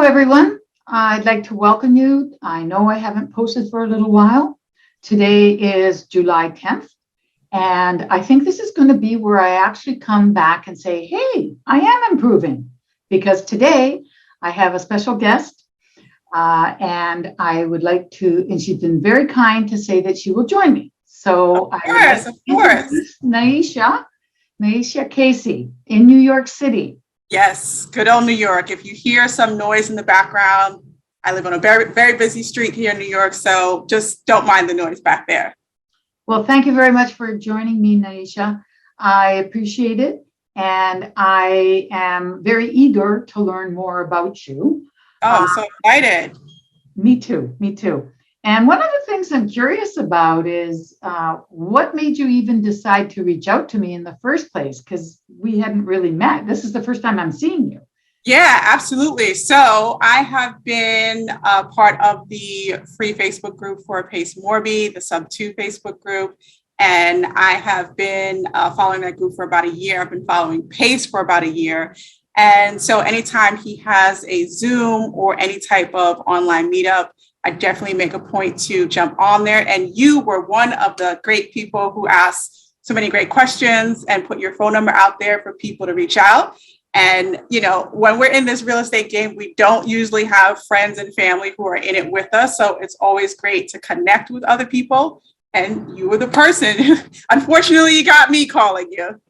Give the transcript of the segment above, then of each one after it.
everyone. I'd like to welcome you. I know I haven't posted for a little while. Today is July 10th, and I think this is going to be where I actually come back and say, hey, I am improving, because today I have a special guest, and I would like to, and she's been very kind to say that she will join me. So I would like to introduce Nyasia Casey in New York City. Yes, good old New York. If you hear some noise in the background, I live on a very, very busy street here in New York, so just don't mind the noise back there. Well, thank you very much for joining me, Nyasia. I appreciate it, and I am very eager to learn more about you. Oh, I'm so excited. Me too, me too. And one of the things I'm curious about is what made you even decide to reach out to me in the first place? Because we hadn't really met. This is the first time I'm seeing you. Yeah, absolutely. So I have been a part of the free Facebook group for Pace Morby, the Sub 2 Facebook group. And I have been following that group for about a year. I've been following Pace for about a year. And so anytime he has a Zoom or any type of online meetup, I definitely make a point to jump on there. And you were one of the great people who asked so many great questions and put your phone number out there for people to reach out. And, you know, when we're in this real estate game, we don't usually have friends and family who are in it with us. So it's always great to connect with other people. And you were the person. Unfortunately, you got me calling you.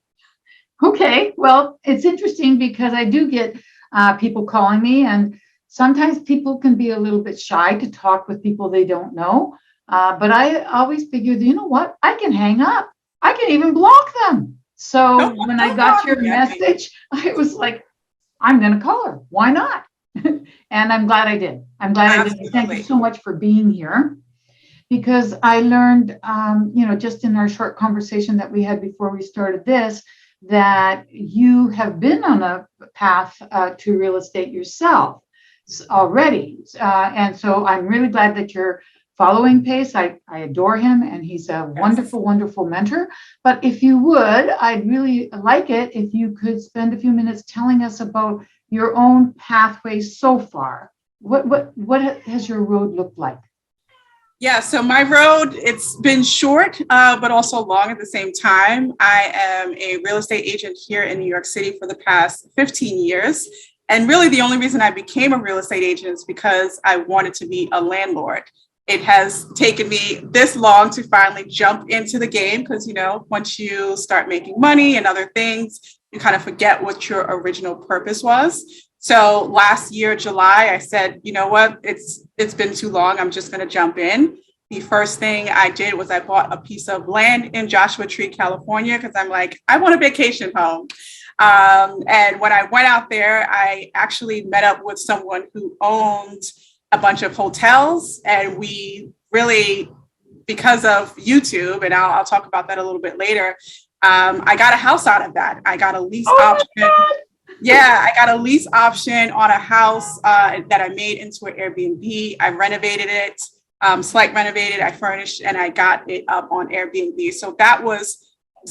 Okay, well, it's interesting because I do get people calling me, and sometimes people can be a little bit shy to talk with people they don't know. But I always figured, you know what? I can hang up. I can even block them. So when I got your message, I was like, I'm going to call her. Why not? And I'm glad I did. I'm glad I did. Thank you so much for being here. Because I learned, just in our short conversation that we had before we started this, that you have been on a path to real estate yourself already. And so I'm really glad that you're following Pace. I adore him, and he's a wonderful, wonderful mentor. But if you would, I'd really like it if you could spend a few minutes telling us about your own pathway so far. What has your road looked like? Yeah, so my road, it's been short, but also long at the same time. I am a real estate agent here in New York City for the past 15 years. And really the only reason I became a real estate agent is because I wanted to be a landlord. It has taken me this long to finally jump into the game because, you know, once you start making money and other things, you kind of forget what your original purpose was. So last year, July, I said, you know what, it's been too long. I'm just going to jump in. The first thing I did was I bought a piece of land in Joshua Tree, California, because I'm like, I want a vacation home. And when I went out there, I actually met up with someone who owned a bunch of hotels. And we really, because of YouTube, and I'll talk about that a little bit later, I got a house out of that. I got a lease option. Yeah, I got a lease option on a house that I made into an Airbnb. I renovated it, slight renovated, I furnished, and I got it up on Airbnb. So that was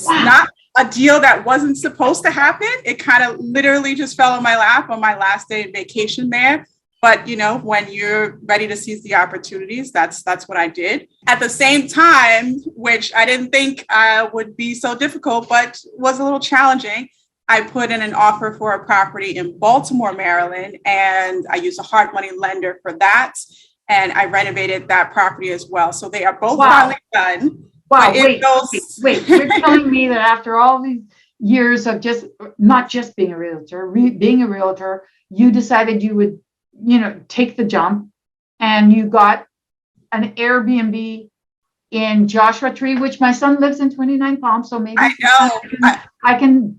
not a deal that wasn't supposed to happen. It kind of literally just fell in my lap on my last day of vacation there. But, you know, when you're ready to seize the opportunities, that's what I did. At the same time, which I didn't think would be so difficult, but was a little challenging, I put in an offer for a property in Baltimore, Maryland, and I used a hard money lender for that. And I renovated that property as well. So they are both finally done. Wow, wait, you're telling me that after all these years of just not just being a realtor, being a realtor, you decided you would, take the jump, and you got an Airbnb in Joshua Tree, which my son lives in 29 Palms. So maybe I can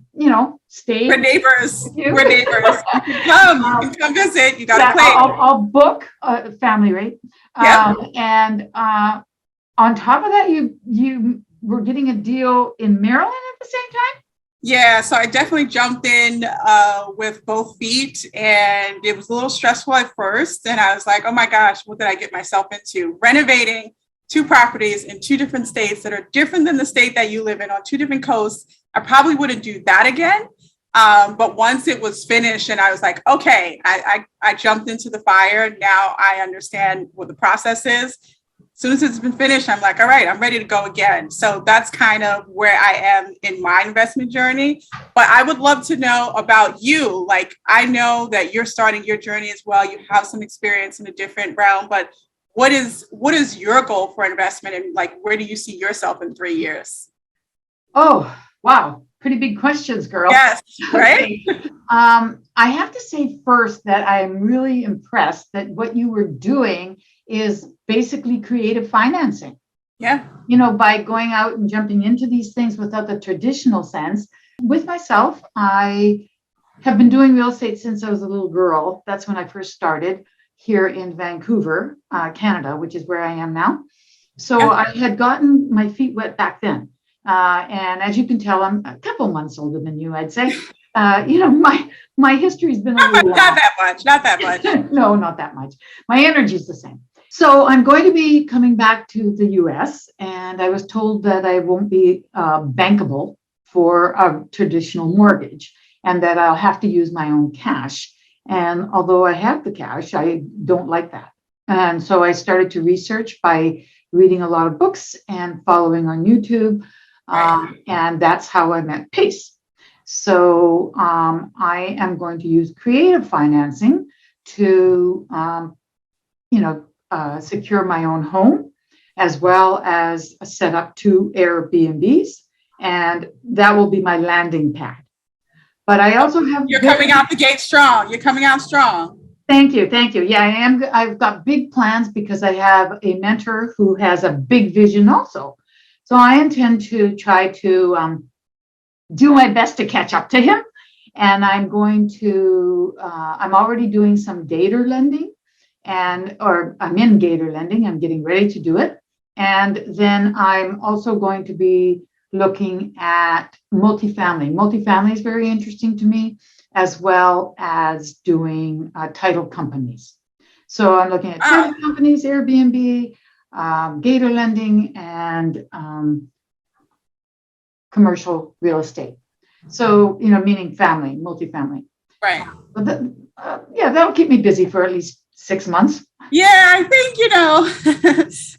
stay. We're neighbors. We're neighbors. You can come visit. You got to play. I'll book a family rate. And on top of that, you were getting a deal in Maryland at the same time? Yeah, so I definitely jumped in with both feet, and it was a little stressful at first. And I was like, oh my gosh, what did I get myself into? Renovating 2 properties in 2 different states that are different than the state that you live in, on 2 different coasts. I probably wouldn't do that again. But once it was finished and I was like, okay, I jumped into the fire. Now I understand what the process is. As soon as it's been finished, I'm like, all right, I'm ready to go again. So that's kind of where I am in my investment journey. But I would love to know about you. Like, I know that you're starting your journey as well. You have some experience in a different realm, but what is your goal for investment, and like, where do you see yourself in 3 years? Oh, wow. Pretty big questions, girl. Yes, right? Okay. I have to say first that I am really impressed that what you were doing is basically creative financing. Yeah. By going out and jumping into these things without the traditional sense. With myself, I have been doing real estate since I was a little girl. That's when I first started here in Vancouver, Canada, which is where I am now. So Yeah. I had gotten my feet wet back then. And as you can tell, I'm a couple months older than you, I'd say. My history's been a little Not that much, not that much. No, not that much. My energy's the same. So I'm going to be coming back to the US, and I was told that I won't be bankable for a traditional mortgage and that I'll have to use my own cash. And although I have the cash, I don't like that. And so I started to research by reading a lot of books and following on YouTube. And that's how I met Pace. So I am going to use creative financing to, secure my own home, as well as set up 2 Airbnbs. And that will be my landing pad. But I also have. You're coming out the gate strong. You're coming out strong. Thank you. Thank you. Yeah, I am. I've got big plans because I have a mentor who has a big vision also. So I intend to try to do my best to catch up to him. And I'm going to, I'm already doing some gator lending, or I'm in gator lending. I'm getting ready to do it. And then I'm also going to be looking at multifamily. Multifamily is very interesting to me, as well as doing title companies. So I'm looking at title companies, Airbnb, gator lending, and commercial real estate. So, meaning family, multifamily. Right. But that'll keep me busy for at least 6 months. Yeah, I think,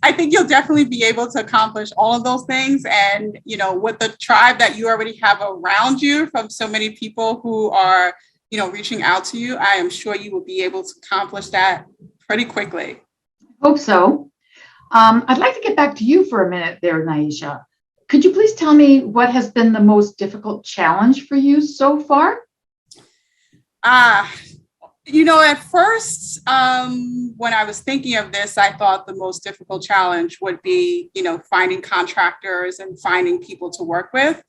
I think you'll definitely be able to accomplish all of those things. And, with the tribe that you already have around you from so many people who are, reaching out to you, I am sure you will be able to accomplish that pretty quickly. Hope so. I'd like to get back to you for a minute there, Nyasia. Could you please tell me what has been the most difficult challenge for you so far? At first, when I was thinking of this, I thought the most difficult challenge would be, finding contractors and finding people to work with.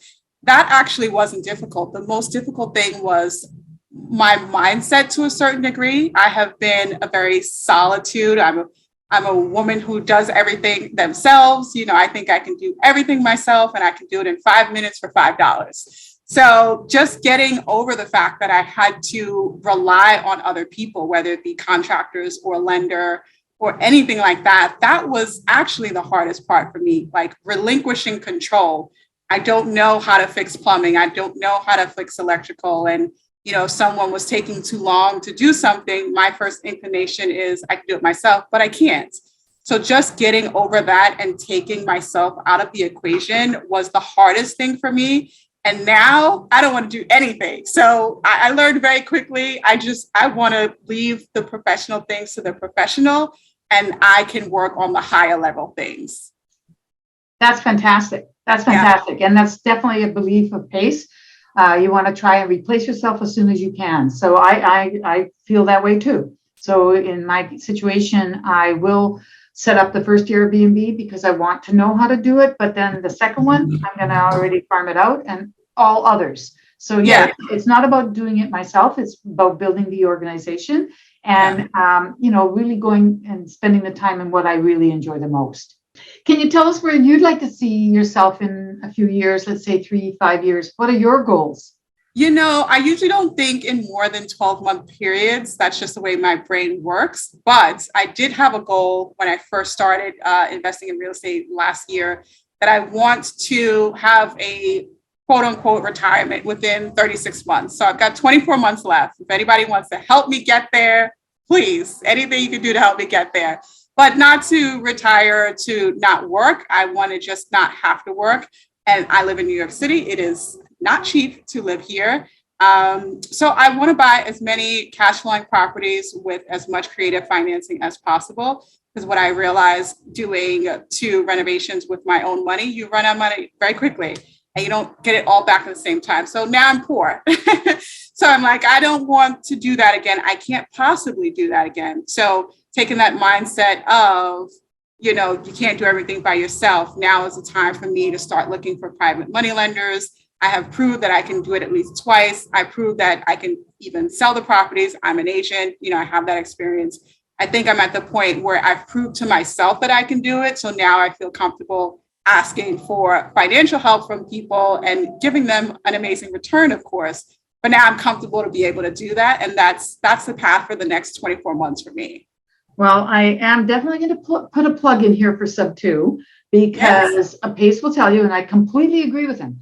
That actually wasn't difficult. The most difficult thing was my mindset to a certain degree. I have been a very solitude. I'm a woman who does everything themselves. I think I can do everything myself, and I can do it in 5 minutes for $5. So just getting over the fact that I had to rely on other people, whether it be contractors or lender or anything like that, that was actually the hardest part for me, like relinquishing control. I don't know how to fix plumbing. I don't know how to fix electrical. And if someone was taking too long to do something, my first inclination is I can do it myself, but I can't. So just getting over that and taking myself out of the equation was the hardest thing for me. And now I don't want to do anything. So I learned very quickly. I want to leave the professional things to the professional, and I can work on the higher level things. That's fantastic. That's fantastic. Yeah. And that's definitely a belief of Pace. You want to try and replace yourself as soon as you can. So I feel that way too. So in my situation, I will set up the first Airbnb because I want to know how to do it. But then the second one, I'm going to already farm it out, and all others. So yeah, it's not about doing it myself. It's about building the organization and, really going and spending the time in what I really enjoy the most. Can you tell us where you'd like to see yourself in a few years, let's say 3-5 years? What are your goals? I usually don't think in more than 12-month periods. That's just the way my brain works. But I did have a goal when I first started investing in real estate last year, that I want to have a quote unquote retirement within 36 months. So I've got 24 months left. If anybody wants to help me get there, please, anything you can do to help me get there. But not to retire, to not work. I want to just not have to work. And I live in New York City. It is not cheap to live here. So I want to buy as many cash flowing properties with as much creative financing as possible. Because what I realized doing 2 renovations with my own money, you run out of money very quickly and you don't get it all back at the same time. So now I'm poor. So I'm like, I don't want to do that again. I can't possibly do that again. So taking that mindset of, you can't do everything by yourself. Now is the time for me to start looking for private money lenders. I have proved that I can do it at least twice. I proved that I can even sell the properties. I'm an agent, I have that experience. I think I'm at the point where I've proved to myself that I can do it. So now I feel comfortable asking for financial help from people and giving them an amazing return, of course. But now I'm comfortable to be able to do that. And that's the path for the next 24 months for me. Well, I am definitely going to put a plug in here for sub 2 because Pace will tell you, and I completely agree with him,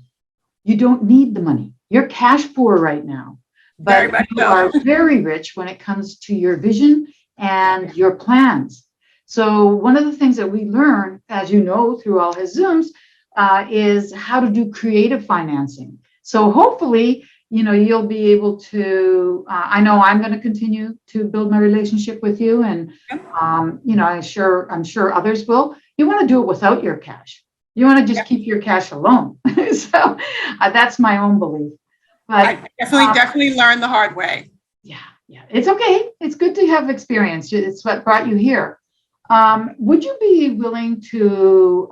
you don't need the money. You're cash poor right now, but you are very rich when it comes to your vision and your plans. So one of the things that we learn, as you know, through all his Zooms, is how to do creative financing. So hopefully, you'll be able to, I know I'm going to continue to build my relationship with you. And, I'm sure others will. You want to do it without your cash. You want to just keep your cash alone. So that's my own belief. But I definitely learned the hard way. Yeah. It's okay. It's good to have experience. It's what brought you here. Would you be willing to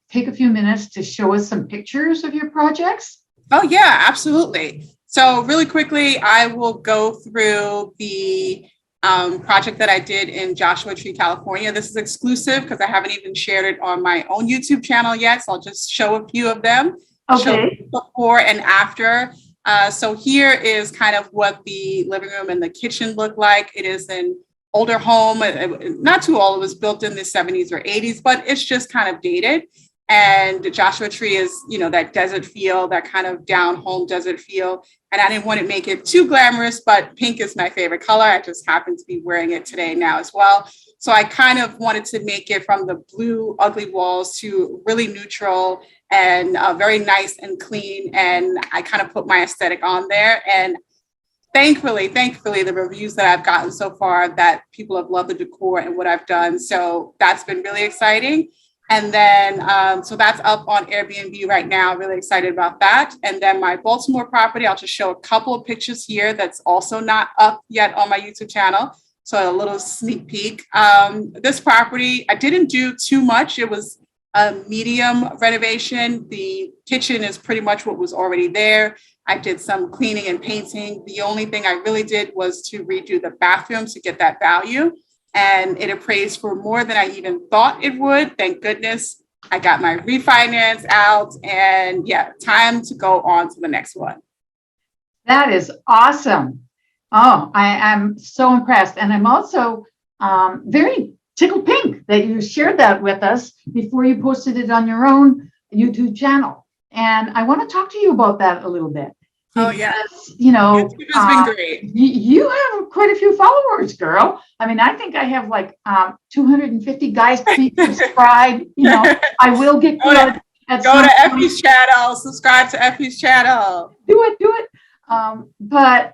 take a few minutes to show us some pictures of your projects? Oh, yeah, absolutely. So really quickly, I will go through the project that I did in Joshua Tree, California. This is exclusive because I haven't even shared it on my own YouTube channel yet. So I'll just show a few of them. Okay. Show before and after. So here is kind of what the living room and the kitchen look like. It is an older home, not too old. It was built in the 70s or 80s, but it's just kind of dated. And Joshua Tree is, that desert feel, that kind of down home desert feel. And I didn't want to make it too glamorous, but pink is my favorite color. I just happen to be wearing it today now as well. So I kind of wanted to make it from the blue, ugly walls to really neutral and very nice and clean. And I kind of put my aesthetic on there. And thankfully, the reviews that I've gotten so far, that people have loved the decor and what I've done. So that's been really exciting. And then, so that's up on Airbnb right now. Really excited about that. And then my Baltimore property, I'll just show a couple of pictures here. That's also not up yet on my YouTube channel. So a little sneak peek. This property, I didn't do too much. It was a medium renovation. The kitchen is pretty much what was already there. I did some cleaning and painting. The only thing I really did was to redo the bathroom to get that value. And it appraised for more than I even thought it would. Thank goodness. I got my refinance out and time to go on to the next one. That is awesome. Oh, I am so impressed. And I'm also very tickled pink that you shared that with us before you posted it on your own YouTube channel. And I want to talk to you about that a little bit. Oh, yeah. YouTube has been great. You have quite a few followers, girl. I mean, I think I have like 250 guys please subscribe. I will get good at Go to Effie's channel, subscribe to Effie's channel. Do it. But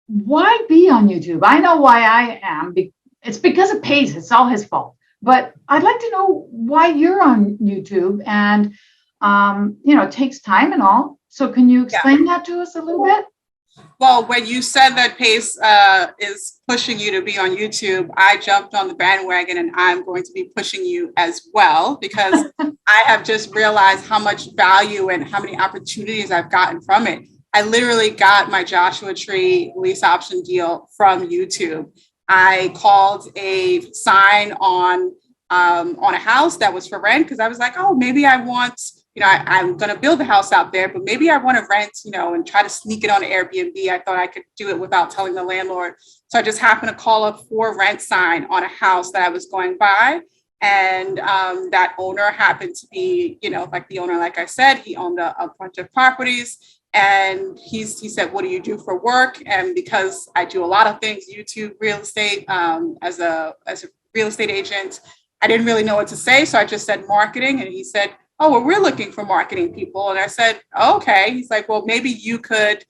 why be on YouTube? I know why I am. It's because of Pace. It's all his fault. But I'd like to know why you're on YouTube. And, it takes time and all. So can you explain that to us a little bit? Well, when you said that Pace is pushing you to be on YouTube, I jumped on the bandwagon and I'm going to be pushing you as well, because I have just realized how much value and how many opportunities I've gotten from it. I literally got my Joshua Tree lease option deal from YouTube. I called a sign on a house that was for rent because I was like, oh, maybe I want, I'm going to build a house out there, but maybe I want to rent, and try to sneak it on Airbnb. I thought I could do it without telling the landlord. So I just happened to call a for rent sign on a house that I was going by. And that owner happened to be, like the owner, like I said, he owned a bunch of properties. And he said, what do you do for work? And because I do a lot of things, YouTube, real estate, as a real estate agent, I didn't really know what to say. So I just said marketing. And he said, oh, well, we're looking for marketing people. And I said, oh, okay. He's like, well, maybe you could,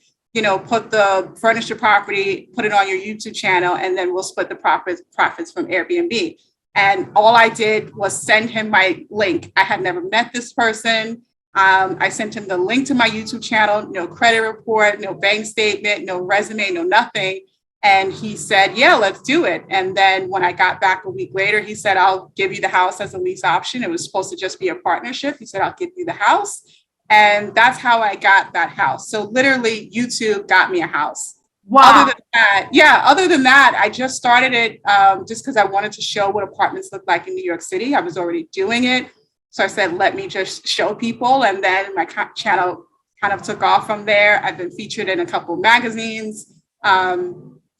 put the furniture property, put it on your YouTube channel, and then we'll split the profits from Airbnb. And all I did was send him my link. I had never met this person. I sent him the link to my YouTube channel, no credit report, no bank statement, no resume, no nothing. And he said, yeah, let's do it. And then when I got back a week later, he said, I'll give you the house as a lease option. It was supposed to just be a partnership. He said, I'll give you the house. And that's how I got that house. So literally YouTube got me a house. Wow. Other than that, I just started it just because I wanted to show what apartments look like in New York City. I was already doing it. So I said, let me just show people. And then my channel kind of took off from there. I've been featured in a couple of magazines,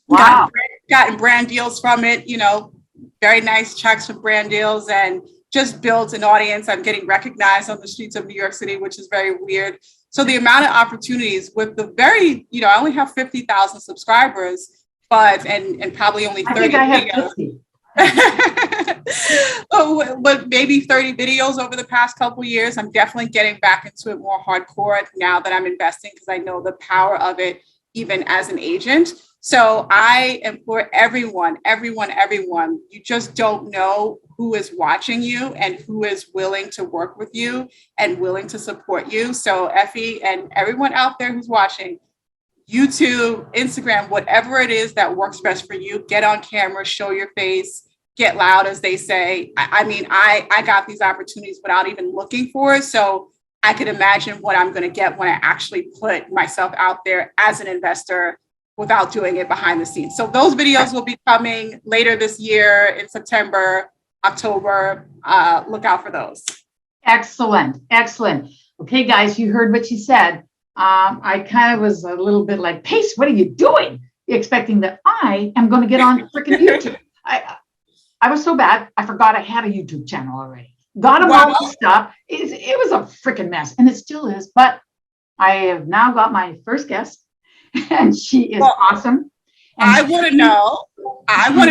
Wow. gotten brand deals from it, very nice checks for brand deals, and just built an audience. I'm getting recognized on the streets of New York City, which is very weird. So the amount of opportunities with the I only have 50,000 subscribers, and probably only 30 I think I have videos. 50. But maybe 30 videos over the past couple of years. I'm definitely getting back into it more hardcore now that I'm investing, because I know the power of it, even as an agent. So I implore everyone, you just don't know who is watching you and who is willing to work with you and willing to support you. So Effie and everyone out there who's watching, YouTube, Instagram, whatever it is that works best for you, get on camera, show your face, get loud, as they say. I got these opportunities without even looking for it. So I could imagine what I'm going to get when I actually put myself out there as an investor without doing it behind the scenes. So those videos will be coming later this year in September, October. Look out for those. Excellent. Excellent. Okay, guys, you heard what she said. I kind of was a little bit like, Pace, what are you doing? Expecting that I am going to get on freaking YouTube. I was so bad, I forgot I had a YouTube channel already. Got them all the stuff. It was a freaking mess, and it still is. But I have now got my first guest, and she is awesome. And I want to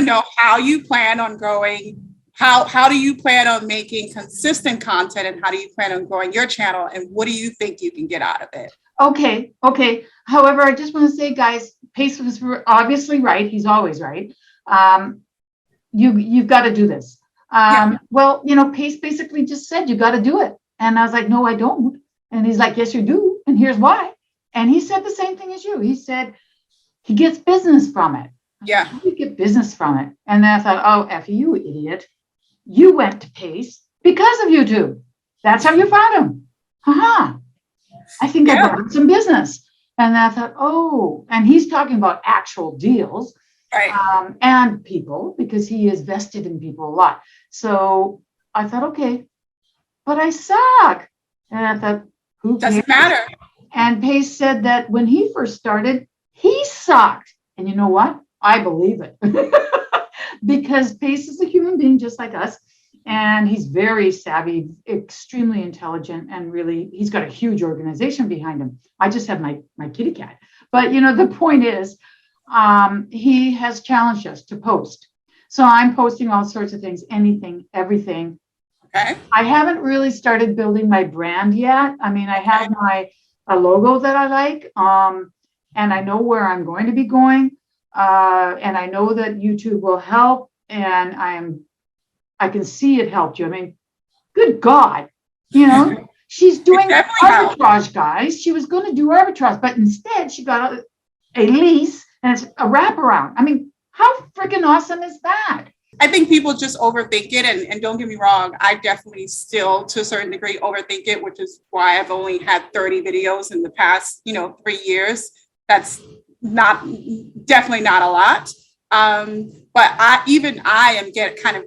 know how you plan on growing. How do you plan on making consistent content, and how do you plan on growing your channel, and what do you think you can get out of it? Okay. However, I just want to say, guys, Pace was obviously right. He's always right. You've got to do this. Well, Pace basically just said, you got to do it. And I was like, no, I don't. And he's like, yes, you do. And here's why. And he said the same thing as you. He said he gets business from it. Yeah. How do you get business from it? And then I thought, oh, Effie, you idiot. You went to Pace because of YouTube. That's how you found him. I think I brought him some business. And I thought, oh, and he's talking about actual deals. Right. And people, because he is vested in people a lot. So I thought, okay, but I suck. And I thought, who cares? Doesn't matter. And Pace said that when he first started, he sucked. And you know what? I believe it. Because Pace is a human being just like us. And he's very savvy, extremely intelligent, and really, he's got a huge organization behind him. I just have my kitty cat. But, the point is, he has challenged us to post. So I'm posting all sorts of things, anything, everything. Okay. I haven't really started building my brand yet. I have a logo that I like, and I know where I'm going to be going. And I know that YouTube will help, and I can see it helped you. Good God, she's doing arbitrage, guys. She was going to do arbitrage, but instead she got a lease, and it's a wraparound. How freaking awesome is that? I think people just overthink it, and don't get me wrong, I definitely still, to a certain degree, overthink it, which is why I've only had 30 videos in the past, 3 years. That's definitely not a lot. But I am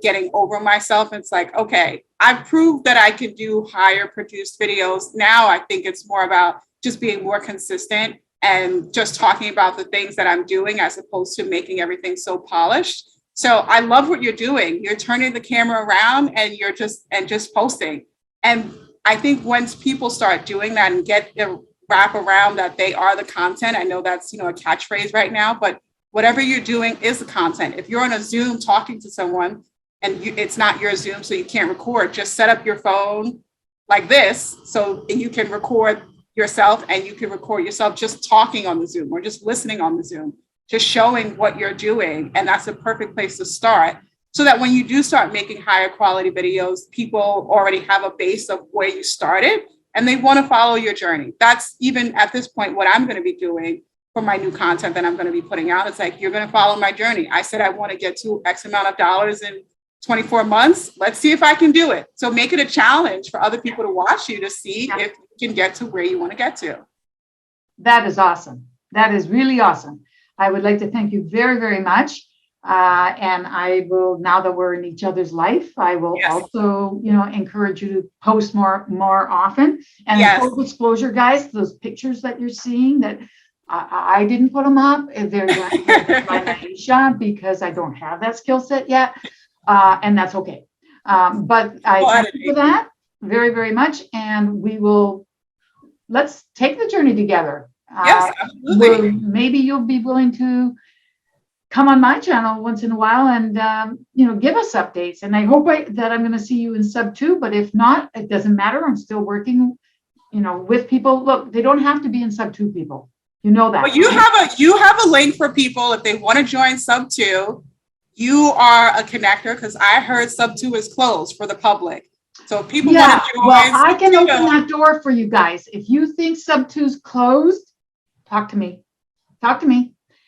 getting over myself. It's like, okay, I've proved that I can do higher produced videos. Now I think it's more about just being more consistent and just talking about the things that I'm doing, as opposed to making everything so polished. So I love what you're doing. You're turning the camera around and you're just posting. And I think once people start doing that and get the wrap around that they are the content, I know that's, a catchphrase right now, but whatever you're doing is the content. If you're on a Zoom talking to someone and it's not your Zoom, so you can't record, just set up your phone like this so you can record yourself, and you can record yourself just talking on the Zoom or just listening on the Zoom, just showing what you're doing. And that's a perfect place to start, so that when you do start making higher quality videos, people already have a base of where you started and they want to follow your journey. That's even at this point what I'm going to be doing for my new content that I'm going to be putting out. It's like, you're going to follow my journey. I said I want to get to X amount of dollars in 24 months. Let's see if I can do it. So make it a challenge for other people to watch you to see if you can get to where you want to get to. That is awesome. That is really awesome. I would like to thank you very, very much. And I will, now that we're in each other's life, I will also, encourage you to post more often. And full disclosure, guys, those pictures that you're seeing that I didn't put them up, they're by Nyasia, because I don't have that skill set yet. And that's okay. But I thank you for that very, very much. And let's take the journey together. Yes, absolutely. Maybe you'll be willing to come on my channel once in a while and, give us updates. And I hope that I'm going to see you in sub 2, but if not, it doesn't matter. I'm still working, with people. Look, they don't have to be in sub 2, people. You know that. But you have a link for people if they want to join sub 2. You are a connector, because I heard sub 2 is closed for the public. So if people want to join, well, I can open that door for you guys. If you think sub 2's closed, talk to me.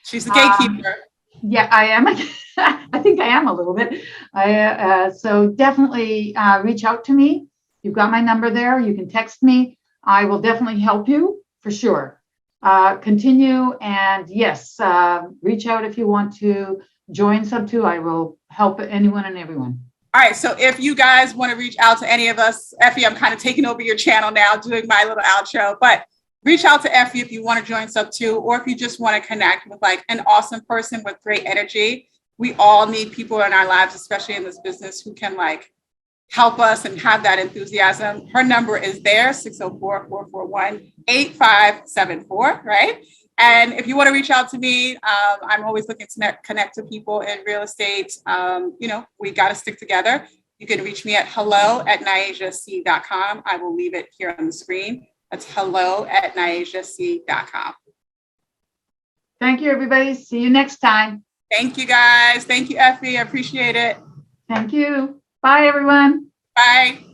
She's the gatekeeper. Yeah, I am. I think I am a little bit. So definitely reach out to me. You've got my number there. You can text me. I will definitely help you for sure. Continue, and yes, reach out if you want to join sub 2. I will help anyone and everyone. All right. So if you guys want to reach out to any of us, Effie, I'm kind of taking over your channel now, doing my little outro, but reach out to Effie if you want to join sub 2, or if you just want to connect with like an awesome person with great energy. We all need people in our lives, especially in this business, who can like help us and have that enthusiasm. Her number is there, 604-441-8574, right? And if you want to reach out to me, I'm always looking to connect to people in real estate. We got to stick together. You can reach me at hello@nyasiac.com. I will leave it here on the screen. That's hello@nyasiac.com. Thank you, everybody. See you next time. Thank you, guys. Thank you, Effie. I appreciate it. Thank you. Bye, everyone. Bye.